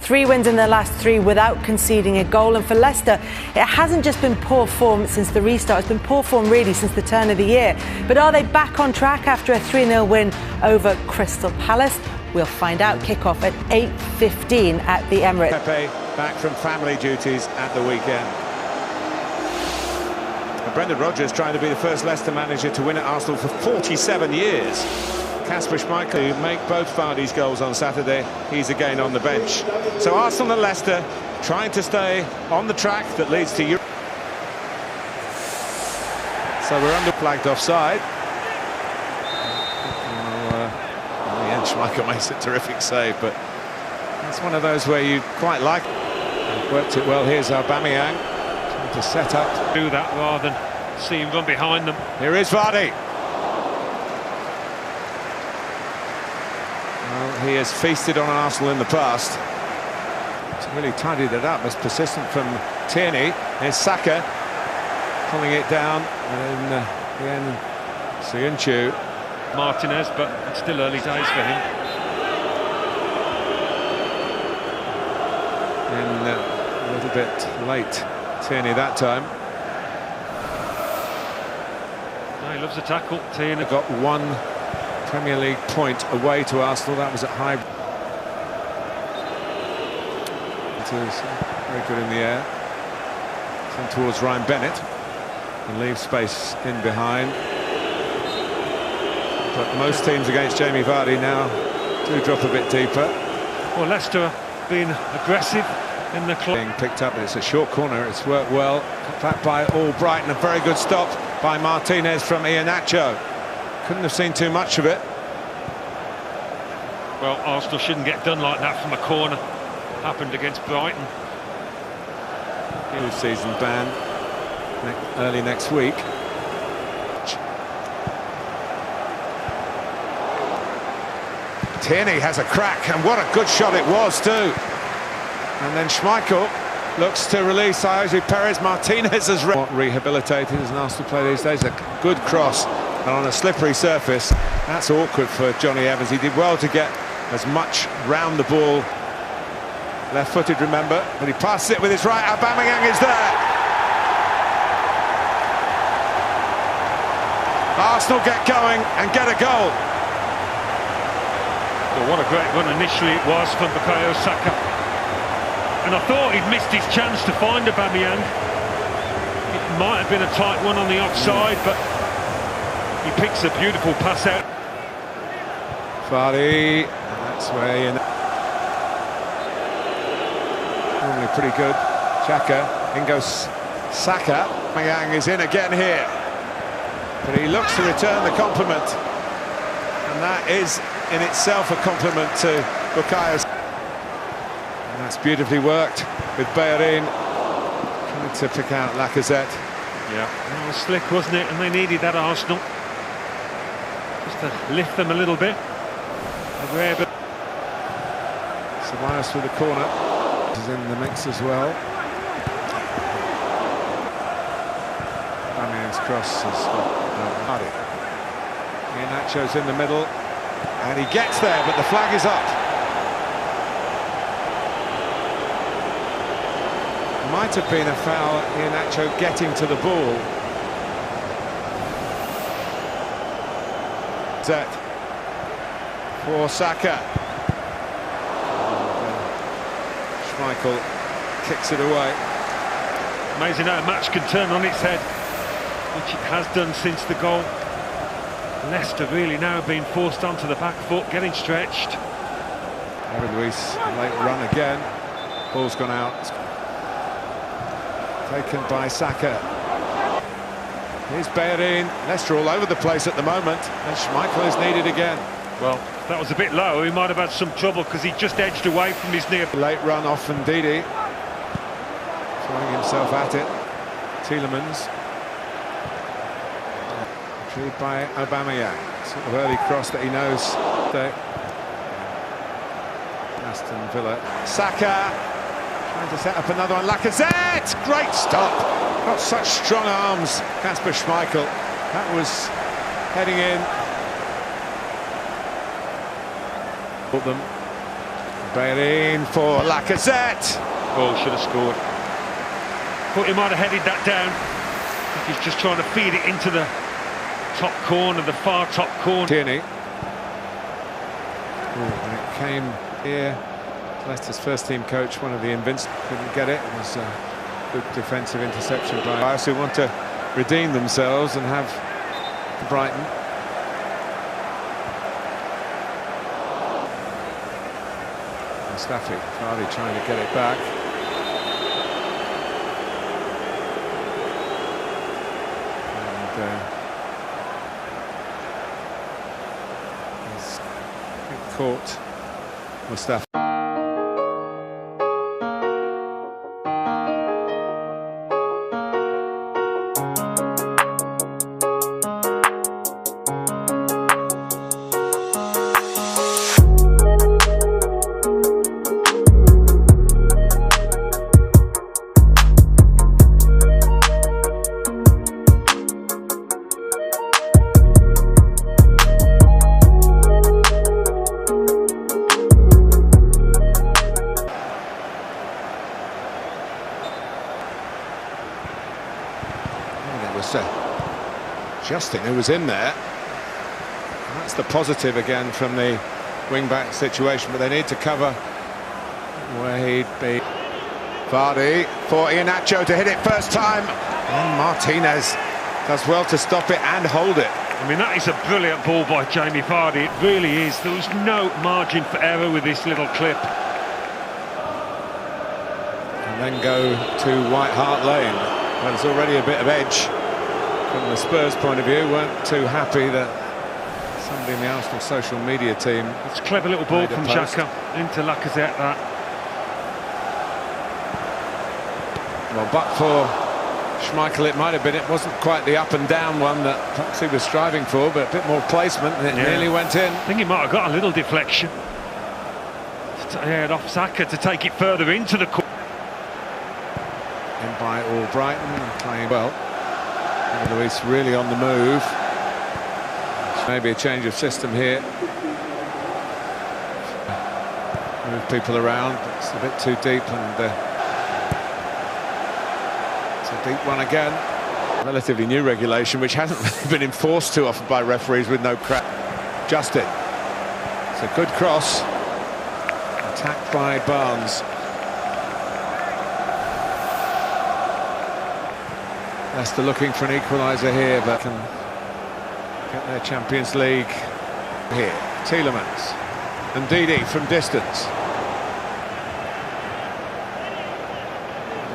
3 wins in their last 3 without conceding a goal. And for Leicester, it hasn't just been poor form since the restart, it's been poor form really since the turn of the year. But are they back on track after a 3-0 win over Crystal Palace? We'll find out. Kick-off at 8:15 at the Emirates. Pepe back from family duties at the weekend. And Brendan Rodgers trying to be the first Leicester manager to win at Arsenal for 47 years. Kasper Schmeichel, who make both Vardy's goals on Saturday, he's again on the bench. So Arsenal and Leicester trying to stay on the track that leads to Europe. So we're under flagged offside. Yeah, Schmeichel makes a terrific save, but it's one of those where you quite like it. Worked it well. Here's Aubameyang trying to set up. Do that rather than see him run behind them. Here is Vardy. Well, he has feasted on Arsenal in the past. He's really tidied it up. It's persistent from Tierney. Here's Saka pulling it down, and again Söyüncü. Martinez, but it's still early days for him. And a little bit late, Tierney that time. No, he loves a tackle. Tierney Got 1 Premier League point away to Arsenal. That was at high. It is very good in the air. Sent towards Ryan Bennett and leaves space in behind. But most teams against Jamie Vardy now do drop a bit deeper. Well, Leicester being aggressive in the club. Being picked up, it's a short corner. It's worked well. Cut back by Albrighton. A very good stop by Martinez from Iheanacho. Couldn't have seen too much of it. Well, Arsenal shouldn't get done like that from a corner. Happened against Brighton. New season ban early next week. Tierney has a crack, and what a good shot it was too. And then Schmeichel looks to release Ayoze Perez. Martinez has rehabilitated as an Arsenal player these days. A good cross, and on a slippery surface. That's awkward for Jonny Evans. He did well to get as much round the ball. Left-footed, remember, but he passes it with his right. Aubameyang is there. Arsenal get going and get a goal. Well, what a great run initially it was from Bukayo Saka. And I thought he'd missed his chance to find Aubameyang. It might have been a tight one on the offside, but he picks a beautiful pass out. Vardy, that's where you know. Normally pretty good. Xhaka, in goes Saka. Aubameyang is in again here. But he looks to return the compliment. And that is in itself a compliment to Bukayo. And that's beautifully worked with Bellerin trying to pick out Lacazette. Yeah, it was slick, wasn't it? And they needed that, Arsenal, just to lift them a little bit. Ceballos with the corner is in the mix as well. Aubameyang's cross has got Vardy. Iheanacho's in the middle, and he gets there, but the flag is up. Might have been a foul. Iheanacho getting to the ball. Set for Saka. Schmeichel kicks it away. Amazing how a match can turn on its head, which it has done since the goal. Leicester really now being forced onto the back foot, getting stretched. David Luiz, late run again. Ball's gone out. Taken by Saka. Here's Bellerin. Leicester all over the place at the moment, and Schmeichel is needed again. Well, that was a bit low. He might have had some trouble because he just edged away from his near. Late run off from Ndidi. Throwing himself at it. Tielemans. Retrieved by Aubameyang. Sort of early cross that he knows. Aston Villa. Saka trying to set up another one. Lacazette! Great stop. Got such strong arms. Kasper Schmeichel. That was heading in. Them. Bellerin for Lacazette. Oh, should have scored. Thought he might have headed that down. I think he's just trying to feed it into the top corner, the far top corner. Tierney. And it came here. Leicester's first team coach, one of the invincibles, couldn't get it. It was a good defensive interception by Bias, who want to redeem themselves and have Brighton. Mustafi, Vardy trying to get it back. And he's caught Mustafi. Justin who was in there. And that's the positive again from the wing-back situation, but they need to cover where he'd be. Vardy for Iheanacho to hit it first time, and Martinez does well to stop it and hold it. I mean, that is a brilliant ball by Jamie Vardy, it really is. There was no margin for error with this little clip. And then go to White Hart Lane, where there's already a bit of edge. From the Spurs point of view, weren't too happy that somebody in the Arsenal social media team. It's a clever little ball from Xhaka into Lacazette. That. Well, but for Schmeichel, it might have been. It wasn't quite the up and down one that perhaps he was striving for, but a bit more placement, and it nearly went in. I think he might have got a little deflection. Off Xhaka to take it further into the court. In by Albrighton, playing well. Luis really on the move. Maybe a change of system here. Move people around. It's a bit too deep, and it's a deep one again. Relatively new regulation, which hasn't really been enforced too often by referees with no crap. Justin. It's a good cross. Attacked by Barnes. Leicester looking for an equaliser here, but can get their Champions League here. Tielemans and Didi from distance.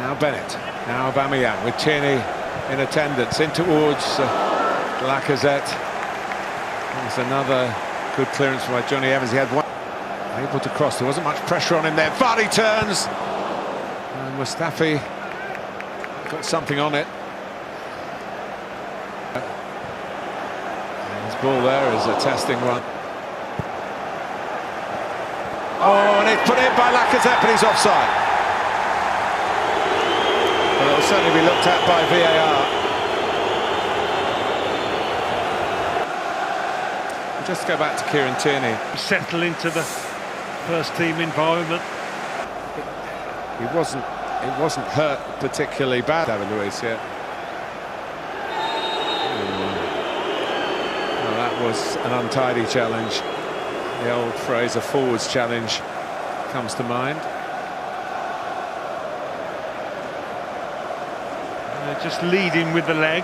Now Bennett, now Aubameyang with Tierney in attendance, in towards Lacazette. There's another good clearance by Johnny Evans. He had one able to cross. There wasn't much pressure on him there. Vardy turns, and Mustafi got something on it. Ball there is a testing one. Oh, and it's put in by Lacazette, but he's offside. But it'll certainly be looked at by VAR. Just go back to Kieran Tierney. Settle into the first team environment. It wasn't hurt particularly bad, David Luiz, yet. Was an untidy challenge. The old phrase, a forwards challenge, comes to mind. They're just leading with the leg,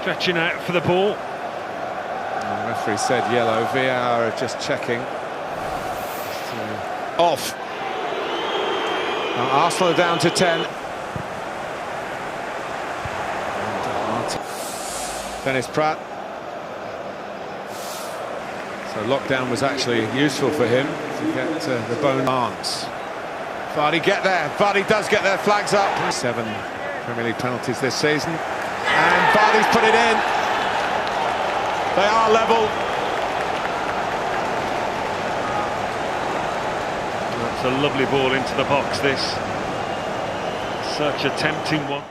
stretching out for the ball. And the referee said yellow. VAR are just checking. Off. Now Arsenal are down to 10. Dennis Praet. So lockdown was actually useful for him to get the bone Barnes. Vardy get there. Vardy does get there. Flags up. 7 Premier League penalties this season. And Vardy's put it in. They are level. That's a lovely ball into the box, this. Such a tempting one.